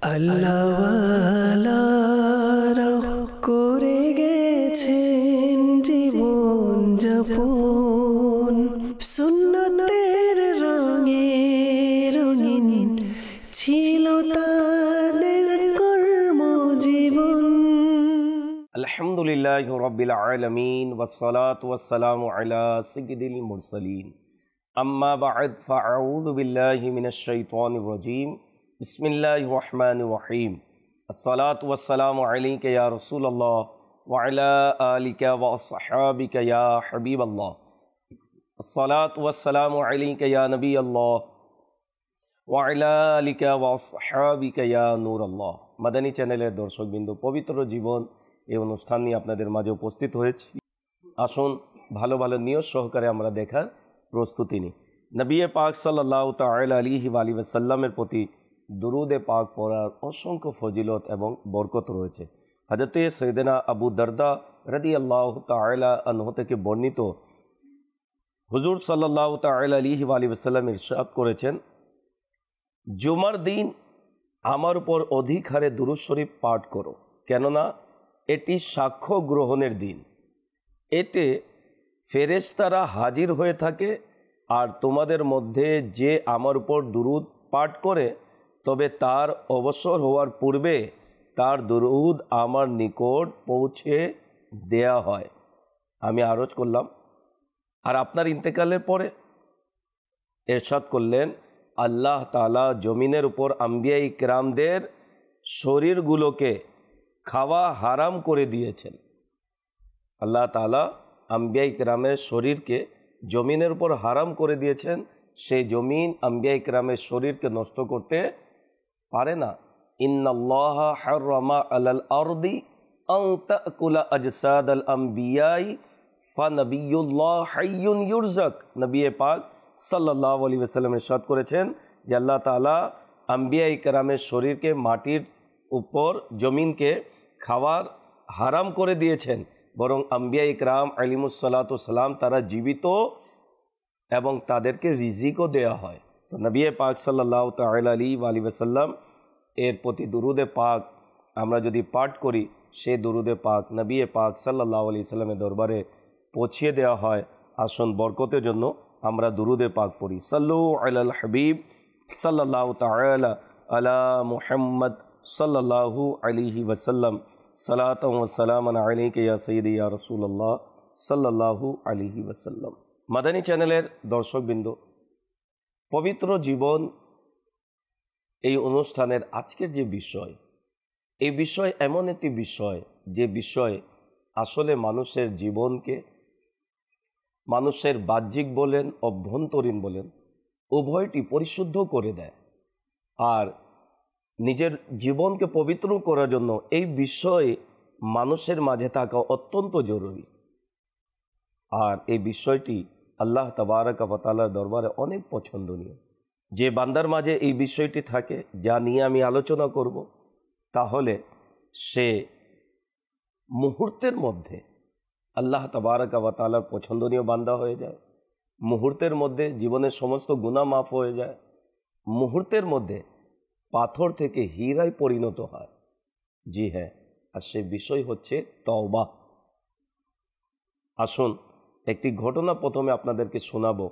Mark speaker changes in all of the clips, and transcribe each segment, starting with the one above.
Speaker 1: আল্লাহওয়ালারা করে গেছেন জীবন যাপন, সুন্নতের রঙে রঙিন ছিল তাদের কর্মজীবন।
Speaker 2: আলহামদুলিল্লাহি রাব্বিল আলামিন ওয়াসসালাতু ওয়াসসালামু আলা সাইয়্যিদিল মুরসালিন, আম্মা বা'দ, ফাআউযু বিল্লাহি মিনাশ শাইতানির রাজীম। বিসমিল্লাহির রহমানির রহিম। আসসালাতু ওয়াসসালামু আলাইকা ইয়া রাসূলুল্লাহ ওয়া আলা আলিকা ওয়া আসহাবিকা ইয়া হাবিবাল্লাহ। আসসালাতু ওয়াসসালামু আলাইকা ইয়া নবিয়াল্লাহ ওয়া আলা আলিকা ওয়া আসহাবিকা ইয়া নূরাল্লাহ। মাদানী চ্যানেলের দর্শকবৃন্দ, পবিত্র জীবন এই অনুষ্ঠান নিয়ে আপনাদের মাঝে উপস্থিত হয়েছি। আসুন ভালো ভালো নিয়ত সহকারে আমরা দেখার প্রস্তুতি নিই। নবী পাক সাল্লাল্লাহু তাআলা আলাইহি ওয়া সাল্লামের প্রতি দুরূদে পাক পড়ার অসংখ্য ফজিলত এবং বরকত রয়েছে। হযরতে সৈয়দনা আবু দারদা রাদিয়াল্লাহু তাআলা আনহু থেকে বর্ণিত, হুজুর সাল্লাল্লাহু তাআলা আলাইহি ওয়া সাল্লাম ইরশাদ করেছেন, জুমার দিন আমার উপর অধিক হারে দুরূদ শরীফ পাঠ করো, কেননা এটি সাক্ষ্য গ্রহণের দিন। এতে ফেরেশতারা হাজির হয়ে থাকে, আর তোমাদের মধ্যে যে আমার উপর দুরূদ পাঠ করে তবে তার অবসর হওয়ার পূর্বে তার দুরূদ আমার নিকট পৌঁছে দেয়া হয়। আমি আরজ করলাম, আর আপনার ইন্তেকালের পরে ইরশাদ করলেন, আল্লাহ তাআলা জমিনের উপর আম্বিয়া ইকরামদের শরীরগুলোকে খাওয়া হারাম করে দিয়েছেন। আল্লাহ তাআলা আম্বিয়া ইকরামের শরীরকে জমিনের উপর হারাম করে দিয়েছেন। সেই জমিন আম্বিয়া ইকরামের শরীরকে নষ্ট করতে পারে না। ইন্নাল্লাহা হাররামা আলাল আরদি আন তাকুলা আজসাদাল আম্বিয়াই ফানাবিয়ুল্লাহ হাইয়ুন ইউরজাক। নবী পাক সাল্লাল্লাহু আলাইহি ওয়াসাল্লাম ইরশাদ করেছেন যে আল্লাহ তাআলা আম্বিয়া ইকরামের শরীরকে মাটির উপর জমিনকে খাওয়ার হারাম করে দিয়েছেন, বরং আম্বিয়া ইকরাম আলাইহিমুসসালাতু সালাম তারা জীবিত এবং তাদেরকে রিজিকও দেয়া হয়। তো নবী পাক সাল্লাল্লাহু তাআলা আলাইহি ওয়া সাল্লাম এর প্রতি দুরূদে পাক আমরা যদি পাঠ করি, সেই দুরূদে পাক নবী পাক সাল্লাল্লাহু আলাইহি সাল্লামের দরবারে পৌঁছিয়ে দেওয়া হয়। আসুন বরকতের জন্য আমরা দুরূদে পাক পড়ি। সাল্লু আলাল হাবিব সাল্লাল্লাহু তাআলা আলা মুহাম্মদ সাল্লাল্লাহু আলাইহি ওয়াসাল্লাম, সালাতান ওয়া সালামান আলাইকা ইয়া সাইয়্যিদি ইয়া রাসূলুল্লাহ সাল্লাল্লাহু আলাইহি ওয়াসাল্লাম। মাদানী চ্যানেলের দর্শকবৃন্দ, পবিত্র জীবন এই অনুষ্ঠানের আজকের যে বিষয়, এই বিষয় এমন একটি বিষয় যে বিষয় আসলে মানুষের জীবনকে, মানুষের বাহ্যিক বলেন অভ্যন্তরীণ বলেন উভয়টি পরিশুদ্ধ করে দেয়। আর নিজের জীবনকে পবিত্র করার জন্য এই বিষয়ে মানুষের মাঝে থাকা অত্যন্ত জরুরি। আর এই বিষয়টি আল্লাহ তাবারাকা ওয়া তাআলার দরবারে অনেক পছন্দনীয়। যে বান্দার মাঝে এই বিষয়টি থাকে, যা নিয়ে আমি আলোচনা করব, তাহলে সে মুহূর্তের মধ্যে আল্লাহ তাবারাকা ওয়া তাআলার পছন্দনীয় বান্দা হয়ে যায়। মুহূর্তের মধ্যে জীবনের সমস্ত গুনাহ মাফ হয়ে যায়। মুহূর্তের মধ্যে পাথর থেকে হীরায় পরিণত হয়। জি হ্যাঁ, আর সে বিষয় হচ্ছে তওবা। আসুন একটি ঘটনা প্রথমে আপনাদেরকে শোনাবো,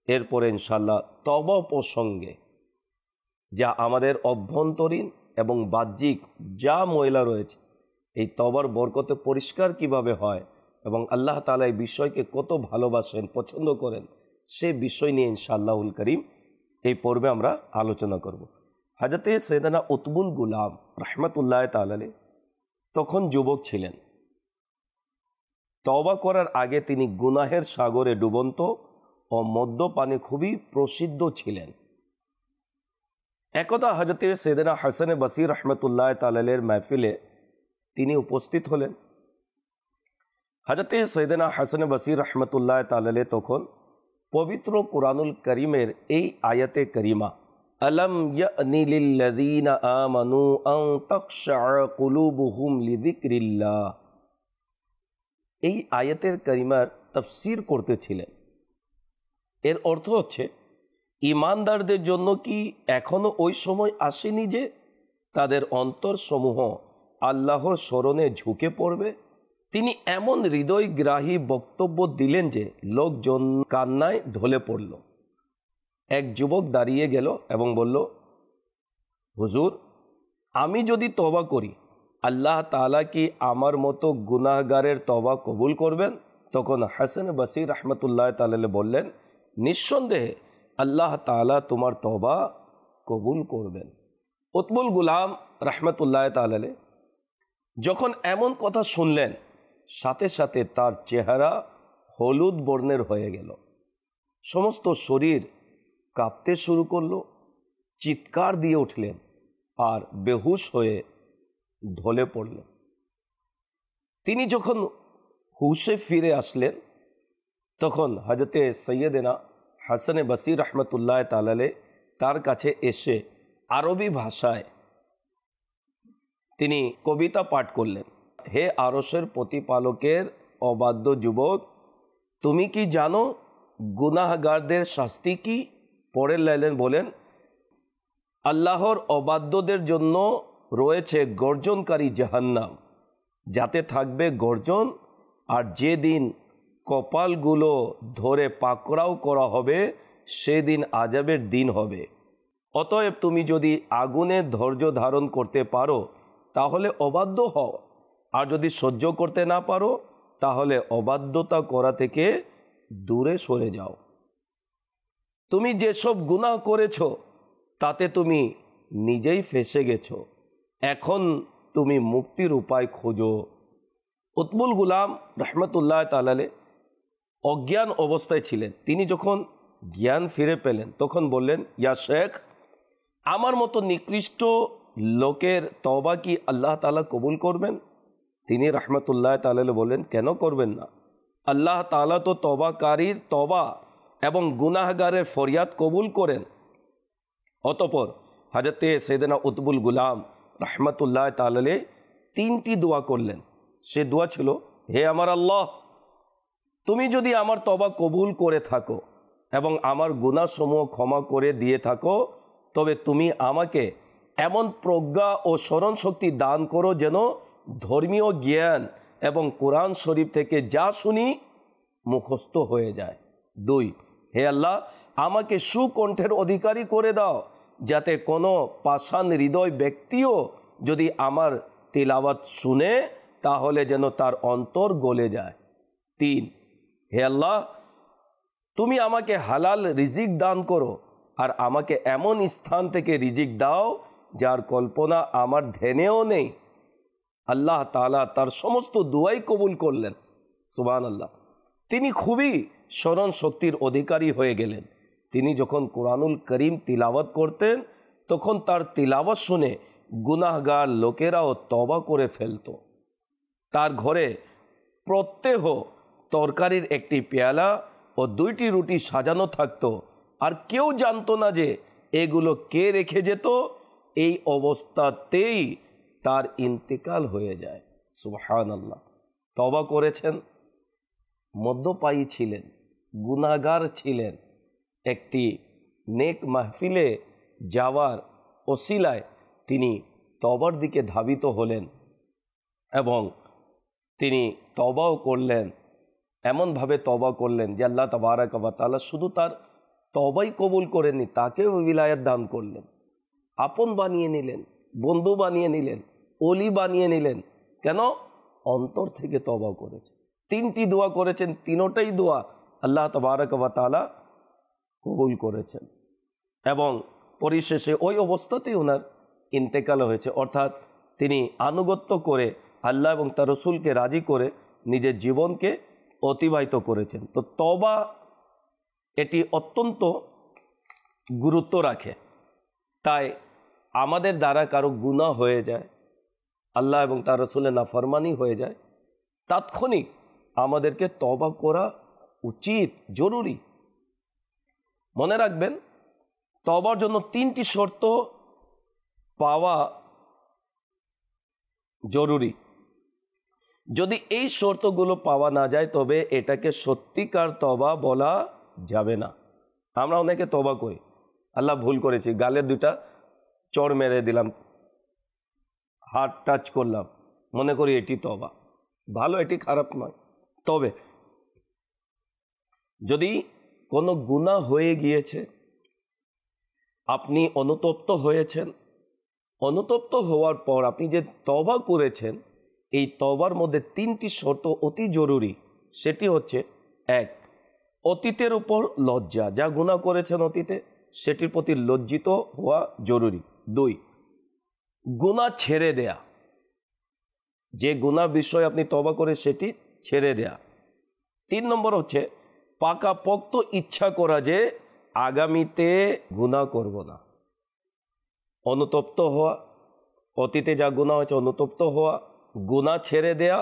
Speaker 2: এরপরে ইনশাআল্লাহ তওবা প্রসঙ্গে যা আমাদের অভ্যন্তরীণ এবং বাহ্যিক যা ময়লা রয়েছে, এই তওবার বরকতে পরিষ্কার কিভাবে হয় এবং আল্লাহ তাআলা এই বিষয়কে কত ভালোবাসেন, পছন্দ করেন, সে বিষয় নিয়ে ইনশাআল্লাহুল করিম এই পর্বে আমরা আলোচনা করব। হযরতে সৈয়দনা উতবুল গুলাম রাহমাতুল্লাহ তাআলা আলাইহি তখন যুবক ছিলেন। তওবা করার আগে তিনি গুনাহের সাগরে ডুবন্ত ও মদ্যপানে খুবই প্রসিদ্ধ ছিলেন। একদা হযরতে সৈয়দনা হাসান বসরি রাহমাতুল্লাহ তাআলা আলাইহির মাহফিলে তিনি উপস্থিত হলেন। হযরতে সৈয়দনা হাসান বসরি রাহমাতুল্লাহ তাআলা আলাইহি তখন পবিত্র কুরআনুল কারীমের এই আয়াতে কারিমা, আলম ইয়ানি লিল্লাযীনা আমানু আন তাখশা কুলুবুহুম লিযিকরিল্লাহ, এই আয়াতের কারিমার তাফসীর করতেছিলেন। এর অর্থ হচ্ছে, ঈমানদারদের জন্য কি এখনো ওই সময় আসেনি যে তাদের অন্তরসমূহ আল্লাহর স্মরণে ঝুঁকে পড়বে। তিনি এমন হৃদয়গ্রাহী বক্তব্য দিলেন যে লোকজন কান্নায় ঢলে পড়ল। এক যুবক দাঁড়িয়ে গেল এবং বলল, হুজুর, আমি যদি তওবা করি, আল্লাহ তাআলা কি আমার মতো গুনাহগারের তওবা কবুল করবেন? তখন হাসান বসরি রহমতুল্লাহ তাআলা বললেন, নিঃসন্দেহে আল্লাহ তাআলা তোমার তওবা কবুল করবেন। উতবুল গুলাম রহমতুল্লাহ তাআলা যখন এমন কথা শুনলেন, সাথে সাথে তার চেহারা হলুদ বর্ণের হয়ে গেল, সমস্ত শরীর কাঁপতে শুরু করল, চিৎকার দিয়ে উঠলেন আর বেহুশ হয়ে ঢলে পড়লেন। তিনি যখন হুশে ফিরে আসলেন, তখন হযরতে সৈয়দনা হাসান বসরি রহমতুল্লাহ তাআলা তার কাছে এসে আরবি ভাষায় তিনি কবিতা পাঠ করলেন। হে আরশের প্রতিপালকের অবাধ্য যুবক, তুমি কি জানো গুনাহগারদের শাস্তি কি? পরের লাইনে বলেন, আল্লাহর অবাধ্যদের জন্য রয়েছে গর্জনকারী জাহান্নাম, যাতে থাকবে গর্জন, আর যেদিন কপালগুলো ধরে পাকড়াও করা হবে সেদিন আযাবের দিন হবে। অতএব তুমি যদি আগুনে ধৈর্য ধারণ করতে পারো তাহলে অবাধ্য হও, আর যদি সহ্য করতে না পারো তাহলে অবাধ্যতা করা থেকে দূরে সরে যাও। তুমি যেসব গুনাহ করেছো তাতে তুমি নিজেই ফেঁসে গেছো, এখন তুমি মুক্তির উপায় খোঁজো। উতবুল গুলাম রহমতুল্লাহ তাআলা অজ্ঞান অবস্থায় ছিলেন। তিনি যখন জ্ঞান ফিরে পেলেন তখন বললেন, ইয়া শেখ, আমার মতো নিকৃষ্ট লোকের তওবা কি আল্লাহ তাআলা কবুল করবেন? তিনি রহমতুল্লাহ তাআলা বললেন, কেন করবেন না? আল্লাহ তাআলা তো তওবাকারীর তওবা এবং গুনাহগারের ফরিয়াদ কবুল করেন। অতঃপর হযরতে সৈয়দনা উতবুল গুলাম রহমতুল্লাহ তাআলা তিনটি দোয়া করলেন। সে দোয়া ছিল, হে আমার আল্লাহ, তুমি যদি আমার তওবা কবুল করে থাকো এবং আমার গুনাহসমূহ ক্ষমা করে দিয়ে থাকো, তবে তুমি আমাকে এমন প্রজ্ঞা ও স্মরণ শক্তি দান করো যেন ধর্মীয় জ্ঞান এবং কোরআন শরীফ থেকে যা শুনি মুখস্থ হয়ে যায়। 2, হে আল্লাহ, আমাকে সুকণ্ঠের অধিকারী করে দাও, যাতে কোনো পাষাণ হৃদয় ব্যক্তিও যদি আমার তিলাওয়াত শুনে তাহলে যেন তার অন্তর গলে যায়। 3, হে আল্লাহ, তুমি আমাকে হালাল রিজিক দান করো, আর আমাকে এমন স্থান থেকে রিজিক দাও যার কল্পনা আমার ধ্যানেও নেই। আল্লাহ তাআলা তার সমস্ত দুয়াই কবুল করলেন। সুবহানাল্লাহ। তিনি খুবই স্মরণ শক্তির অধিকারী হয়ে গেলেন। তিনি যখন কোরআনুল করিম তিলাওয়াত করতেন তখন তার তিলাওয়াত শুনে গুনাহগার লোকেরাও তওবা করে ফেলত। তার ঘরে প্রত্যহ তরকারির একটি পেয়ালা ও 2টি রুটি সাজানো থাকত, আর কেউ জানতো না যে এগুলো কে রেখে যেত। এই অবস্থাতেই তার ইন্তেকাল হয়ে যায়। সুবহানাল্লাহ। তওবা করেছেন, মদ্যপায়ী ছিলেন, গুনাহগার ছিলেন। একটি নেক মাহফিলে যাওয়ার ওসিলায় তিনি তওবার দিকে ধাবিত হলেন এবং তিনি তওবাও করলেন। এমনভাবে তওবা করলেন যে আল্লাহ তাবারাক ওয়া তাআলা শুধু তার তওবাই কবুল করেননি, তাকেও উলায়াত দান করলেন, আপন বানিয়ে নিলেন, বন্ধু বানিয়ে নিলেন, ওলি বানিয়ে নিলেন। কেন? অন্তর থেকে তওবা করেছে। 3টি দোয়া করেছেন, 3টাই দোয়া আল্লাহ তাবারাক ওয়া তাআলা কবুল করেছেন এবং পরিশেষে ওই অবস্থাতেই ওনার ইন্তেকাল হয়েছে। অর্থাৎ তিনি আনুগত্য করে আল্লাহ এবং তার রসুলকে রাজি করে নিজের জীবনকে অতিবাহিত করেছেন। তো তওবা এটি অত্যন্ত গুরুত্ব রাখে। তাই আমাদের দ্বারা কারো গুনাহ হয়ে যায়, আল্লাহ এবং তার রসুলের নাফরমানি হয়ে যায়, তাৎক্ষণিক আমাদেরকে তওবা করা উচিত, জরুরি। মনে রাখবেন, তওবার জন্য 3টি শর্ত পাওয়া জরুরি। যদি এই শর্তগুলো পাওয়া না যায় তবে এটাকে সত্যিকার তওবা বলা যাবে না। আমরা অনেকে তওবা করি, আল্লাহ ভুল করেছি, গালের 2টা চড় মেরে দিলাম, হাত টাচ করলাম, মনে করি এটি তওবা, ভালো, এটি খারাপ নয়। তবে যদি কোনো গুনাহ হয়ে গিয়েছে, আপনি অনুতপ্ত হয়েছেন, অনুতপ্ত হওয়ার পর আপনি যে তওবা করেছেন, এই তওবার মধ্যে 3টি শর্ত অতি জরুরি। সেটি হচ্ছে, 1, অতীতের উপর লজ্জা, যা গুনাহ করেছেন অতীতে সেটির প্রতি লজ্জিত হওয়া জরুরি। 2, গুনাহ ছেড়ে দেয়া, যে গুনাহ বিষয় আপনি তওবা করে সেটি ছেড়ে দেয়া। 3 নম্বর হচ্ছে পাকাপোক্ত ইচ্ছা করা যে আগামীতে গুনাহ করব না। অনুতপ্ত হওয়া, অতীতে যা গুনাহ হয়েছে অনুতপ্ত হওয়া, গুনাহ ছেড়ে দেয়া,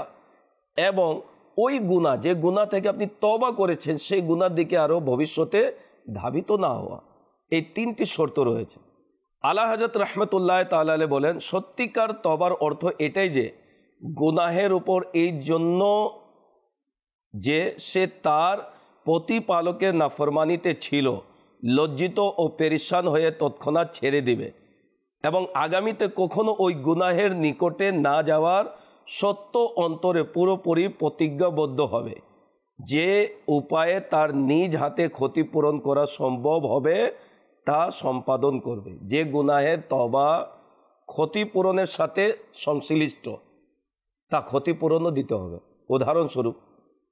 Speaker 2: এবং ওই গুনাহ, যে গুনাহ থেকে আপনি তওবা করেছেন সেই গুনার দিকে আরও ভবিষ্যতে ধাবিত না হওয়া। এই 3টি শর্ত রয়েছে। আলা হযরত রাহমাতুল্লাহ তাআলা আলাইহি বলেন, সত্যিকার তওবার অর্থ এটাই যে গুনাহের উপর এই জন্য যে সে তার প্রতিপালকের নাফরমানিতে ছিল, লজ্জিত ও পেরেশান হয়ে তৎক্ষণাৎ ছেড়ে দিবে এবং আগামীতে কখনো ওই গুনাহের নিকটে না যাওয়ার সত্য অন্তরে পুরোপুরি প্রতিজ্ঞাবদ্ধ হবে। যে উপায়ে তার নিজ হাতে ক্ষতিপূরণ করা সম্ভব হবে তা সম্পাদন করবে। যে গুনাহের তওবা ক্ষতিপূরণের সাথে সংশ্লিষ্ট, তা ক্ষতিপূরণও দিতে হবে। উদাহরণস্বরূপ,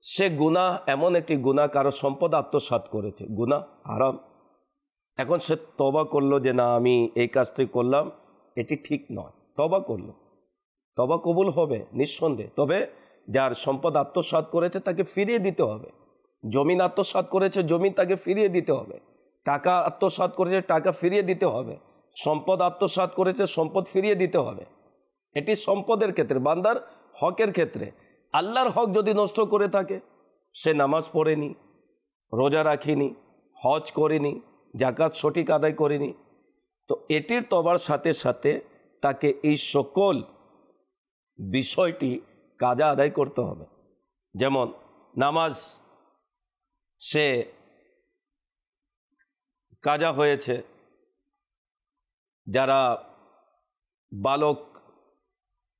Speaker 2: সে গুনাহ এমন একটি গুনাহ, কারো সম্পদ আত্মসাৎ করেছে, গুনাহ হারাম। এখন সে তওবা করলো যে না, আমি এই কাজটি করলাম, এটি ঠিক নয়, তওবা করলো, তওবা কবুল হবে নিঃসন্দেহে। তবে যার সম্পদ আত্মসাৎ করেছে তাকে ফিরিয়ে দিতে হবে। জমিন আত্মসাৎ করেছে, জমিন তাকে ফিরিয়ে দিতে হবে। টাকা আত্মসাৎ করেছে, টাকা ফিরিয়ে দিতে হবে। সম্পদ আত্মসাৎ করেছে, সম্পদ ফিরিয়ে দিতে হবে। এটি সম্পদের ক্ষেত্রে, বান্দার হকের ক্ষেত্রে। আল্লাহর হক যদি নষ্ট করে থাকে, সে নামাজ পড়েনি, রোজা রাখেনি, হজ করেনি, জাকাত সঠিক আদায় করেনি, তো এটির তওবার সাথে সাথে তাকে এই সকল বিষয়টি কাজা আদায় করতে হবে। যেমন নামাজ সে কাজা হয়েছে, যারা বালক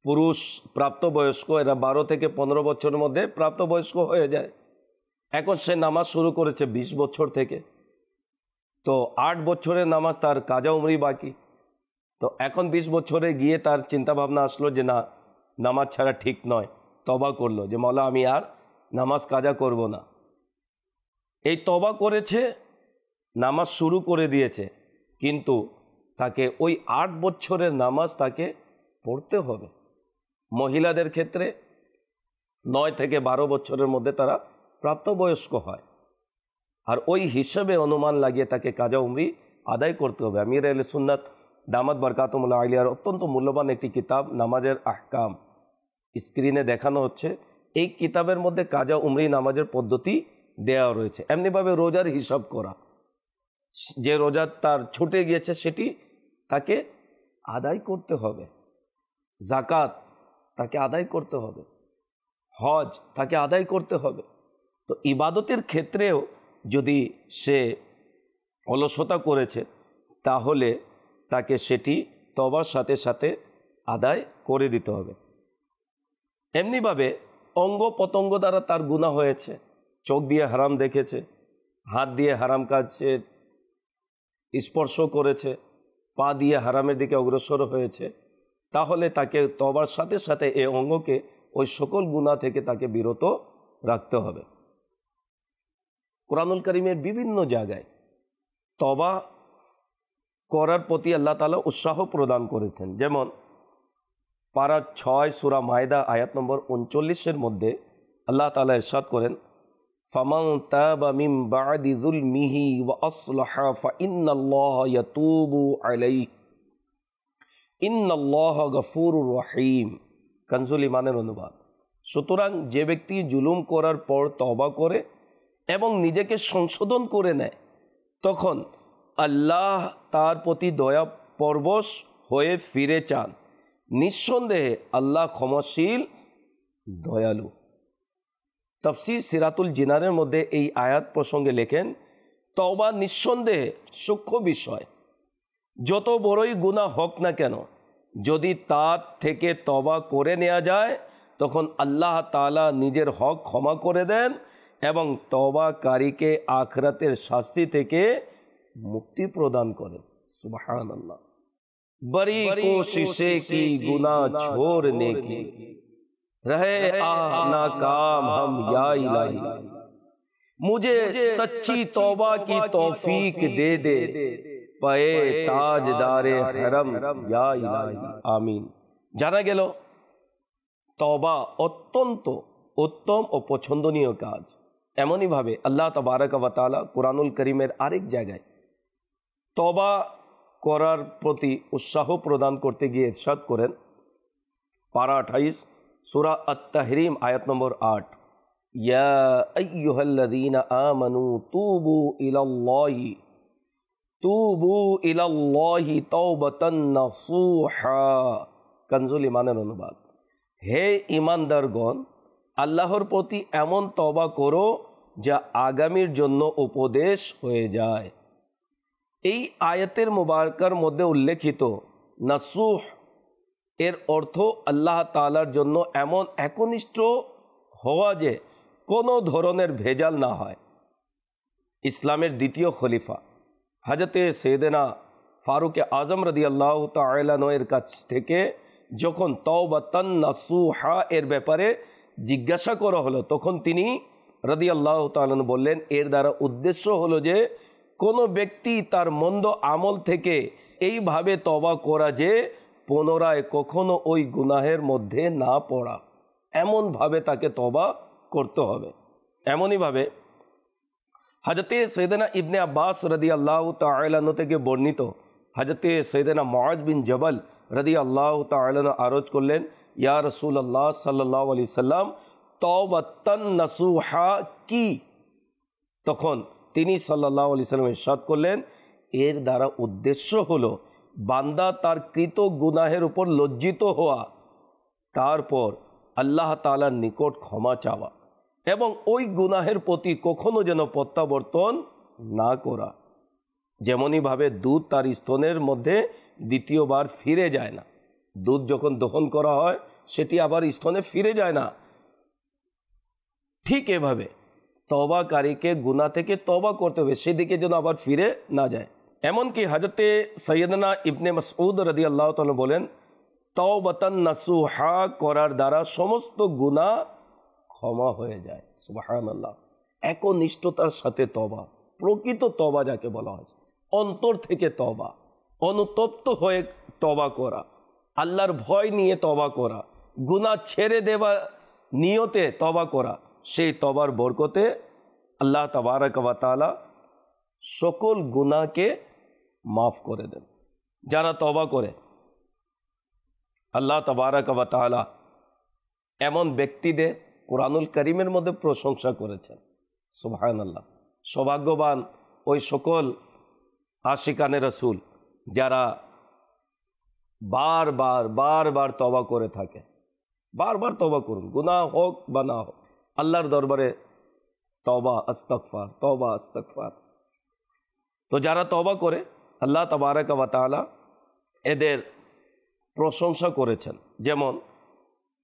Speaker 2: পুরুষ প্রাপ্তবয়স্ক, এরা 12 থেকে 15 বছরের মধ্যে প্রাপ্তবয়স্ক হয়ে যায়। এখন সে নামাজ শুরু করেছে 20 বছর থেকে, তো 8 বছরের নামাজ তার কাজা উমরি বাকি। তো এখন 20 বছরে গিয়ে তার চিন্তা ভাবনা আসলো যে না, নামাজ ছাড়া ঠিক নয়। তওবা করলো যে মওলা, আমি আর নামাজ কাজা করব না। এই তওবা করেছে, নামাজ শুরু করে দিয়েছে, কিন্তু তাকে ওই 8 বছরের নামাজ তাকে পড়তে হবে। মহিলাদের ক্ষেত্রে 9 থেকে 12 বছরের মধ্যে তারা প্রাপ্তবয়স্ক হয়, আর ওই হিসেবে অনুমান লাগিয়ে তাকে কাজা উমরি আদায় করতে হবে। আমির আহলে সুন্নাত দামাত বরকাতুহুল্লাহ আলিয়ার অত্যন্ত মূল্যবান একটি কিতাব নামাজের আহকাম স্ক্রিনে দেখানো হচ্ছে। এই কিতাবের মধ্যে কাজা উমরি নামাজের পদ্ধতি দেওয়া রয়েছে। এমনিভাবে রোজার হিসাব করা, যে রোজা তার ছুটে গিয়েছে সেটি তাকে আদায় করতে হবে। জাকাত তাকে আদায় করতে হবে, হজ তাকে আদায় করতে হবে। তো ইবাদতের ক্ষেত্রেও যদি সে অলসতা করেছে, তাহলে তাকে সেটি তওবার সাথে সাথে আদায় করে দিতে হবে। এমনিভাবে অঙ্গ প্রত্যঙ্গ দ্বারা তার গুনাহ হয়েছে, চোখ দিয়ে হারাম দেখেছে, হাত দিয়ে হারাম কাজের স্পর্শ করেছে, পা দিয়ে হারামের দিকে অগ্রসর হয়েছে, তাহলে তাকে তওবার সাথে সাথে এই অঙ্গকে ওই সকল গুনাহ থেকে তাকে বিরত রাখতে হবে। কুরআনুল কারীমের বিভিন্ন জায়গায় তওবা করার প্রতি আল্লাহ তাআলা উৎসাহ প্রদান করেছেন। যেমন পারা 6 সূরা মায়দা আয়াত নম্বর 39-এর মধ্যে আল্লাহ তাআলা ইরশাদ করেন, ফামান তাবা মিন বাদি যুলমিহি ওয়া আসলাহা ফাইন্নাল্লাহা ইয়াতুবু আলাইহি ইন্নাল্লাহা গফুরুর রহিম। কানজুল ইমানের অনুবাদ। সুতরাং যে ব্যক্তি জুলুম করার পর তওবা করে এবং নিজেকে সংশোধন করে নেয়, তখন আল্লাহ তার প্রতি দয়া পরবশ হয়ে ফিরে চান। নিঃসন্দেহে আল্লাহ ক্ষমাশীল, দয়ালু। তাফসীর সিরাতুল জিনানের মধ্যে এই আয়াত প্রসঙ্গে লেখেন, তওবা নিঃসন্দেহে সূক্ষ্ম বিষয়। যত বড়ই গুনাহ হোক না কেন, যদি তার থেকে তওবা করে নেওয়া যায় তখন আল্লাহ তাআলা নিজের হক ক্ষমা করে দেন এবং তওবাকারীকে আখিরাতের শাস্তি থেকে মুক্তি প্রদান করেন। সুবহানাল্লাহ। बड़ी कोशिशें की गुनाह छोड़ने की, रहे नाकाम हम या इलाही, मुझे सच्ची तौबा की तौफीक दे दे, पे ताजदारे हरम या इलाही, आमीन। জানা গেল তওবা অত্যন্ত উত্তম ও পছন্দনীয় কাজ। এমনই ভাবে আল্লাহ তাবারক ওয়া তাআলা কুরআনুল কারীমের আরেক জায়গায় তওবা করার প্রতি উৎসাহ প্রদান করতে গিয়ে ইরশাদ করেন, পারা 28 সূরা আত-তাহরিম আয়াত নম্বর 8, ইয়া আইয়ুহাল্লাযীনা আমানু তুবু ইলাল্লাহি তাওবাতান নাসুহা। কানজুল ঈমানের অনুবাদ, হে ঈমানদারগণ, আল্লাহর প্রতি এমন তওবা করো যা আগামীর জন্য উপদেশ হয়ে যায়। এই আয়াতের মুবারকার মধ্যে উল্লেখিত নাসুহ এর অর্থ আল্লাহ তাআলার জন্য এমন একনিষ্ঠ হওয়া যে কোনো ধরনের ভেজাল না হয়। ইসলামের দ্বিতীয় খলিফা হযরতে সৈয়দনা ফারুক আজম রাদিয়াল্লাহু তাআলা আনহু-এর কাছ থেকে যখন তাওবাতান নাসুহা এর ব্যাপারে জিজ্ঞাসা করা হলো তখন তিনি রাদিয়াল্লাহু তাআলা আনহু বললেন, এর দ্বারা উদ্দেশ্য হলো যে কোনো ব্যক্তি তার মন্দ আমল থেকে এইভাবে তওবা করা যে পুনরায় কখনো ওই গুনাহের মধ্যে না পড়া, এমনভাবে তাকে তওবা করতে হবে। এমনইভাবে হযরতে সৈয়দনা ইবনে আব্বাস রাদিয়াল্লাহু তাআলা আনহু থেকে বর্ণিত হযরতে সৈয়দনা মুআয বিন জবল রাদিয়াল্লাহু তাআলা আনহু আরজ করলেন, ইয়া রাসূলুল্লাহ সাল্লাল্লাহু আলাইহি সাল্লাম, তাওবাতান নাসুহা কি? তখন তিনি সাল্লাল্লাহু আলাইহি সাল্লাম ইরশাদ করলেন, এর দ্বারা উদ্দেশ্য হলো বান্দা তার কৃত গুনাহের উপর লজ্জিত হওয়া, তারপর আল্লাহ তাআলার নিকট ক্ষমা চাওয়া এবং ওই গুনাহের প্রতি কখনো যেন প্রত্যাবর্তন না করা। যেমনইভাবে দুধ তার স্তনের মধ্যে দ্বিতীয়বার ফিরে যায় না, দুধ যখন দহন করা হয় সেটি আবার স্তনে ফিরে যায় না, ঠিক এভাবে তওবাকারীকে গুনাহ থেকে তওবা করতে হবে, সেদিকে যেন আবার ফিরে না যায়। এমনকি হযরতে সৈয়দনা ইবনে মাসউদ রাদিয়াল্লাহু তাআলা বলেন, তাওবাতান নাসুহা করার দ্বারা সমস্ত গুনাহ ক্ষমা হয়ে যায়। সুবহানাল্লাহ। একনিষ্ঠতার সাথে তওবা, প্রকৃত তওবা যাকে বলা হয়, অন্তর থেকে তওবা, অনুতপ্ত হয়ে তওবা করা, আল্লাহর ভয় নিয়ে তওবা করা, গুনাহ ছেড়ে দেওয়া নিয়তে তওবা করা, সেই তওবার বরকতে আল্লাহ তাবারক ওয়া তাআলা সকল গুনাহকে মাফ করে দেন। যারা তওবা করে আল্লাহ তাবারক ওয়া তাআলা এমন ব্যক্তিদের কুরআনুল কারীমের মধ্যে প্রশংসা করেছেন। সুবহানাল্লাহ। সৌভাগ্যবান ওই সকল আশিকানে রাসূল যারা বারবার তওবা করে থাকে। বারবার তওবা করুন, গুনাহ হোক বা না হোক, আল্লাহর দরবারে তওবা আস্তাগফার, তওবা আস্তাগফার। তো যারা তওবা করে আল্লাহ তাবারক ওয়া তাআলা এদের প্রশংসা করেছেন। যেমন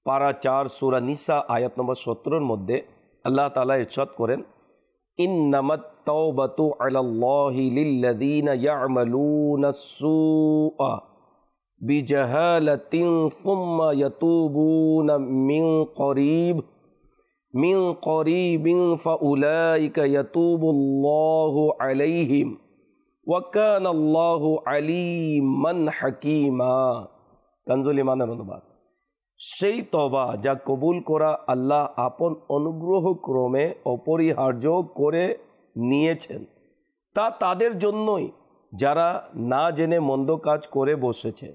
Speaker 2: পারা 4 সূরা নিসা আয়াত নম্বর 17 মধ্যে আল্লাহ তাআলা ইরশাদ করেন, ইন্নামাত তাওবাতু আলাল্লাহি লিল্লাযীনা ইয়া'মালুনাস সুআ বিজাহালাতিন সুম্মা ইয়াতুবুনা মিন করিবিন ফাউলাইকা ইয়াতুবুল্লাহু আলাইহিম ওয়া কানাল্লাহু আলিমান হাকীমা। কানজুল ঈমানের অনুবাদ, সেই তওবা যা কবুল করা আল্লাহ আপন অনুগ্রহ ক্রমে অপরিহার্য করে নিয়েছেন, তা তাদের জন্যই যারা না জেনে মন্দ কাজ করে বসেছে,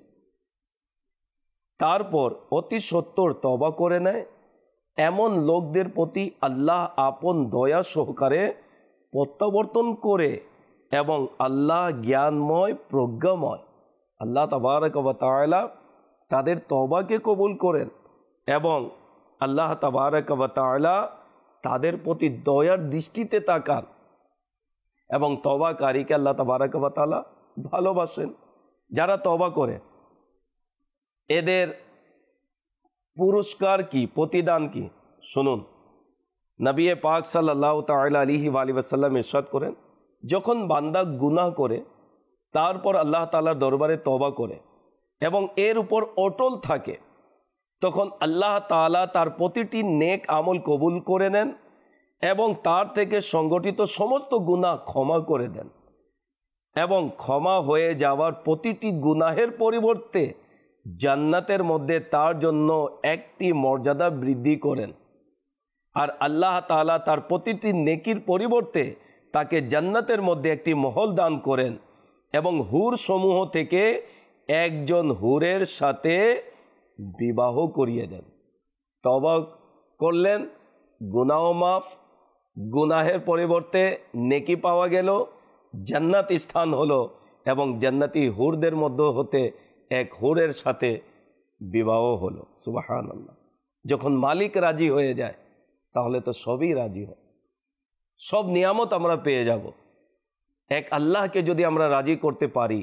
Speaker 2: তারপর অতি সত্বর তওবা করে নেয়, এমন লোকদের প্রতি আল্লাহ আপন দয়া সহকারে প্রত্যাবর্তন করে এবং আল্লাহ জ্ঞানময় প্রজ্ঞাময়। আল্লাহ তাবারক ওয়া তাআলা তাদের তওবাকে কবুল করেন এবং আল্লাহ তাবারক ওয়া তাআলা তাদের প্রতি দয়ার দৃষ্টিতে তাকান এবং তওবাকারীকে আল্লাহ তাবারক ওয়া তাআলা ভালোবাসেন। যারা তওবা করে এদের পুরস্কার কি, প্রতিদান কি? শুনুন, নবী পাক সাল্লাল্লাহু তাআলা আলাইহি ওয়াসাল্লাম ইরশাদ করেন, যখন বান্দা গুনাহ করে তারপর আল্লাহ তাআলার দরবারে তওবা করে এবং এর উপর অটল থাকে, তখন আল্লাহ তাআলা তার প্রতিটি নেক আমল কবুল করে নেন এবং তার থেকে সংগঠিত সমস্ত গুনাহ ক্ষমা করে দেন এবং ক্ষমা হয়ে যাওয়ার প্রতিটি গুনাহের পরিবর্তে জান্নাতের মধ্যে তার জন্য একটি মর্যাদা বৃদ্ধি করেন। আর আল্লাহ তাআলা তার প্রতিটি নেকির পরিবর্তে তাকে জান্নাতের মধ্যে একটি মহল দান করেন এবং হুর সমূহ থেকে একজন হুরের সাথে বিবাহ করিয়ে দেন। তওবা করলেন, গুনাহ মাফ, গুনাহের পরিবর্তে নেকি পাওয়া গেল, জান্নাত স্থান হলো এবং জান্নাতি হুরদের মধ্যে হতে এক হুরের সাথে বিবাহ হলো। সুবহানাল্লাহ। যখন মালিক রাজি হয়ে যায় তাহলে তো সবই রাজি হয়, সব নিয়ামত আমরা পেয়ে যাব। এক আল্লাহকে যদি আমরা রাজি করতে পারি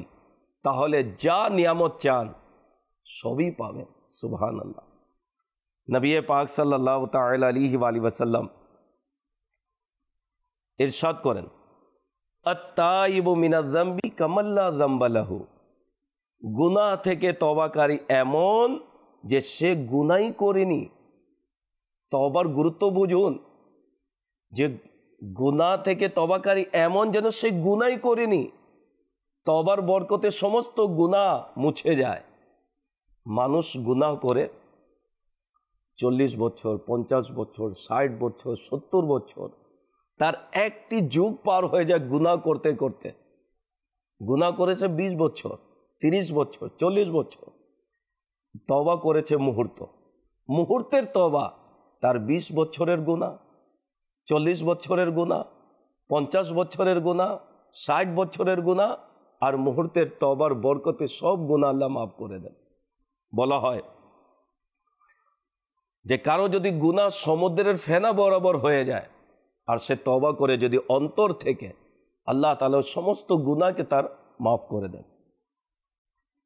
Speaker 2: তাহলে যা নিয়ামত চান সবই পাবেন। সুবহানাল্লাহ। নবী পাক সাল্লাল্লাহু তাআলা আলাইহি ওয়াসাল্লাম ইরশাদ করেন, আত-তাইবু মিনাজ যামবি কামাল্লা যামবা লাহু। গুনাহ থেকে তওবাকারী এমন যে সে গুনাহই করেনি। তওবার গুরুত্ব বুঝুন, যে গুনাহ থেকে তওবাকারী এমন যেন সে গুনাহই করেনি। তওবার বরকতে সমস্ত গুনাহ মুছে যায়। মানুষ গুনাহ করে 40 বছর, 50 বছর, 60 বছর, 70 বছর, তার একটি যুগ পার হয়ে যায় গুনাহ করতে করতে। গুনাহ করেছে 20 বছর, 30 বছর, 40 বছর, তওবা করেছে মুহূর্তের তওবা। তার 20 বছরের গুনাহ, 40 বছরের গুনাহ, 50 বছরের গুনাহ, 60 বছরের গুনাহ, আর মুহূর্তের তওবার বরকতে সব গুনাহ আল্লাহ মাফ করে দেন। বলা হয় যে কারো যদি গুনাহ সমুদ্রের ফেনা বরাবর হয়ে যায় আর সে তওবা করে যদি অন্তর থেকে, আল্লাহ তাআলা সমস্ত গুনাহকে তার মাফ করে দেন।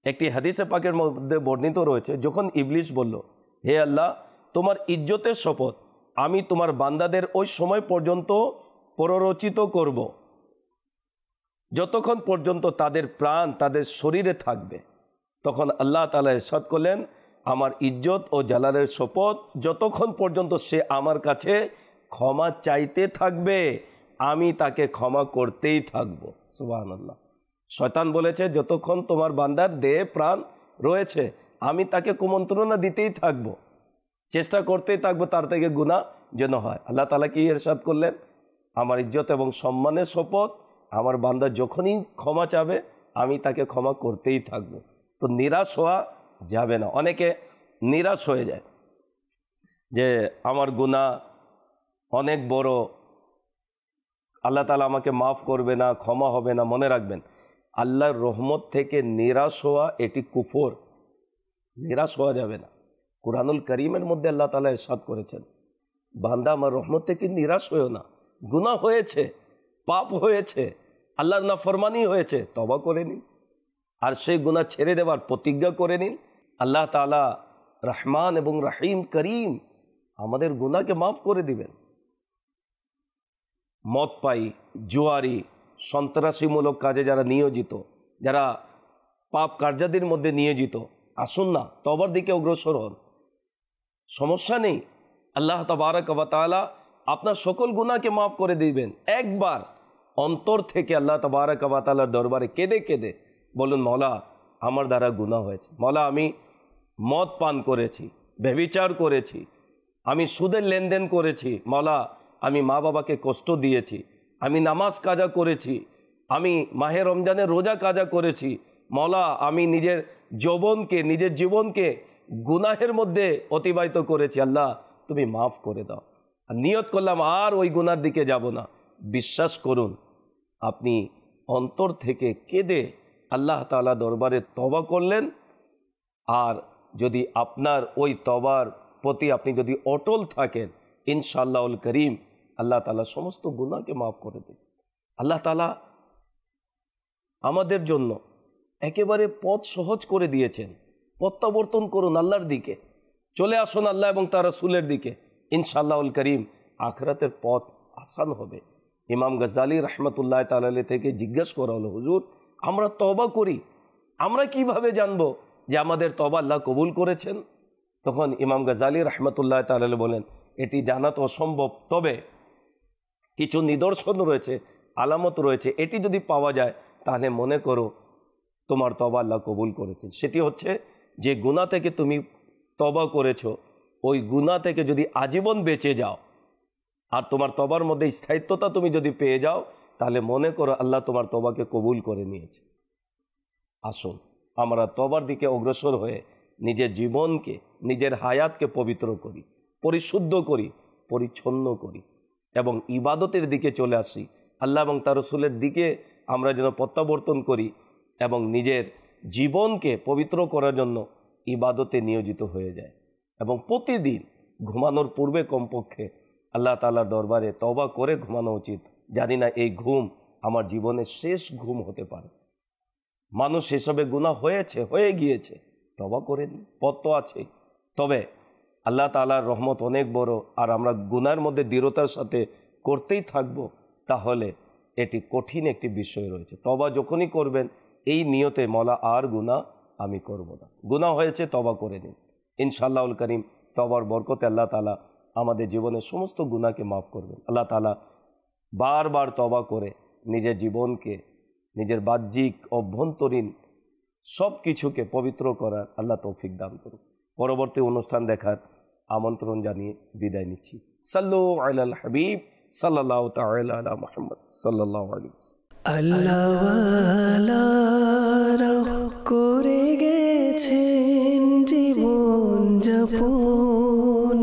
Speaker 2: একটি হাদিসে পাকের মধ্যে বর্ণিত রয়েছে, যখন ইবলিস বলল, হে আল্লাহ, তোমার ইজ্জতের শপথ, আমি তোমার বান্দাদের ওই সময় পর্যন্ত প্ররোচিত করব যতক্ষণ পর্যন্ত তাদের প্রাণ তাদের শরীরে থাকবে। তখন আল্লাহ তাআলা ইরশাদ করলেন, আমার ইজ্জত ও জালালের শপথ, যতক্ষণ পর্যন্ত সে আমার কাছে ক্ষমা চাইতে থাকবে আমি তাকে ক্ষমা করতেই থাকব। সুবহানাল্লাহ। শয়তান বলেছে, যতক্ষণ তোমার বান্দার দেহে প্রাণ রয়েছে আমি তাকে কুমন্ত্রণা দিতেই থাকব, চেষ্টা করতেই থাকবো তার থেকে গুনাহ যেন হয়। আল্লাহ তাআলা কি ইরশাদ করলেন, আমার ইজ্জত এবং সম্মানের শপথ, আমার বান্দা যখনই ক্ষমা চাবে আমি তাকে ক্ষমা করতেই থাকব। তো নিরাশ হওয়া যাবে না। অনেকে নিরাশ হয়ে যায় যে আমার গুনাহ অনেক বড়, আল্লাহ তাআলা আমাকে মাফ করবে না, ক্ষমা হবে না। মনে রাখবেন, আল্লাহর রহমত থেকে নিরাশ হওয়া এটি কুফর। নিরাশ হওয়া যাবে না। কুরআনুল কারীমের মধ্যে আল্লাহ তাআলা ইরশাদ করেছেন, বান্দা আমার রহমত থেকে নিরাশ হয়েও না। গুনাহ হয়েছে, পাপ হয়েছে, আল্লাহর নাফরমানি হয়েছে, তওবা করে নিন আর সেই গুনাহ ছেড়ে দেওয়ার প্রতিজ্ঞা করে নিন। আল্লাহ তাআলা রহমান এবং রহিম করিম, আমাদের গুনাহকে মাফ করে দিবেন। মদ পাই, জুয়ারি, সন্ত্রাসীমূলক কাজে যারা নিয়োজিত, যারা পাপ কার্যাদির মধ্যে নিয়োজিত, আসুন না তওবার দিকে অগ্রসর হন। সমস্যা নেই, আল্লাহ তাবারক ওয়া তাআলা আপনার সকল গুনাহকে মাফ করে দিবেন। একবার অন্তর থেকে আল্লাহ তাবারক ওয়া তাআলার দরবারে কেঁদে কেঁদে বলুন, মওলা আমার দ্বারা গুনাহ হয়েছে, মওলা আমি মদ পান করেছি, ব্যভিচার করেছি, আমি সুদের লেনদেন করেছি, মওলা আমি মা বাবাকে কষ্ট দিয়েছি, আমি নামাজ কাজা করেছি, আমি মাহে রমজানের রোজা কাজা করেছি, মওলা আমি নিজের যৌবনকে, নিজের জীবনকে গুনাহের মধ্যে অতিবাহিত করেছি, আল্লাহ তুমি মাফ করে দাও। আর নিয়ত করলাম আর ওই গুনার দিকে যাব না। বিশ্বাস করুন, আপনি অন্তর থেকে কেঁদে আল্লাহ তাআলা দরবারে তওবা করলেন, আর যদি আপনার ওই তওবার প্রতি আপনি যদি অটল থাকেন, ইনশাআল্লাহুল করিম আল্লাহ তাআলা সমস্ত গুনাহকে মাফ করে দেন। আল্লাহ তাআলা আমাদের জন্য একেবারে পথ সহজ করে দিয়েছেন। প্রত্যাবর্তন করুন আল্লাহর দিকে, চলে আসুন আল্লাহ এবং তার রাসূলের দিকে। ইনশাআল্লাহুল করিম আখিরাতের পথ আসান হবে। ইমাম গাজ্জালী রাহমাতুল্লাহ তাআলা থেকে জিজ্ঞাসা করা হলো, হুজুর আমরা তওবা করি, আমরা কিভাবে জানবো যে আমাদের তওবা আল্লাহ কবুল করেছেন? তখন ইমাম গাজ্জালী রাহমাতুল্লাহ তাআলা বলেন, এটি জানা তো অসম্ভব, তবে কিছু নিদর্শন রয়েছে, আলামত রয়েছে, এটি যদি পাওয়া যায় তাহলে মনে করো তোমার তওবা আল্লাহ কবুল করেছেন। সেটি হচ্ছে যে গুনাহ থেকে তুমি তওবা করেছো, ওই গুনাহ থেকে যদি আজীবন বেঁচে যাও আর তোমার তওবার মধ্যে স্থায়িত্বতা তুমি যদি পেয়ে যাও, তাহলে মনে করো আল্লাহ তোমার তওবাকে কবুল করে নিয়েছে। আসুন আমরা তওবার দিকে অগ্রসর হয়ে নিজের জীবনকে, নিজের হায়াতকে পবিত্র করি, পরিশুদ্ধ করি, পরিচ্ছন্ন করি এবং ইবাদতের দিকে চলে আসি। আল্লাহ এবং তার রাসূলের দিকে আমরা যেন প্রত্যাবর্তন করি এবং নিজের জীবনকে পবিত্র করার জন্য ইবাদতে নিয়োজিত হয়ে যায় এবং প্রতিদিন ঘুমানোর পূর্বে কমপক্ষে আল্লাহ তাআলার দরবারে তওবা করে ঘুমানো উচিত। জানি না এই ঘুম আমার জীবনের শেষ ঘুম হতে পারে। মানুষ এসবে গুনাহ হয়ে গিয়েছে, তওবা করেন, পথ তো আছে। তবে আল্লাহ তাআলার রহমত অনেক বড়, আর আমরা গুনাহের মধ্যে দৃঢ়তার সাথে করতেই থাকবো, তাহলে এটি কঠিন একটি বিষয় রয়েছে। তওবা যখনই করবেন এই নিয়তে, মওলা আর গুনাহ আমি করব না, গুনাহ হয়েছে তওবা করে নিন। ইনশাআল্লাহুল করিম তওবার বরকতে আল্লাহ তাআলা আমাদের জীবনের সমস্ত গুনাহকে মাফ করবেন। আল্লাহ তাআলা বারবার তওবা করে নিজের জীবনকে, নিজের বাহ্যিক অভ্যন্তরীণ সব কিছুকে পবিত্র করার আল্লাহ তৌফিক দান করুন। পরবর্তী অনুষ্ঠান দেখার আমন্ত্রণ জানিয়ে বিদায় নিচ্ছি। সাল্লু আলাল হাবিব সাল্লাল্লাহু তাআলা আলা মুহাম্মদ সাল্লাল্লাহু আলাইহি
Speaker 1: আল্লাহওয়ালারা করে গেছেন জীবন যাপন।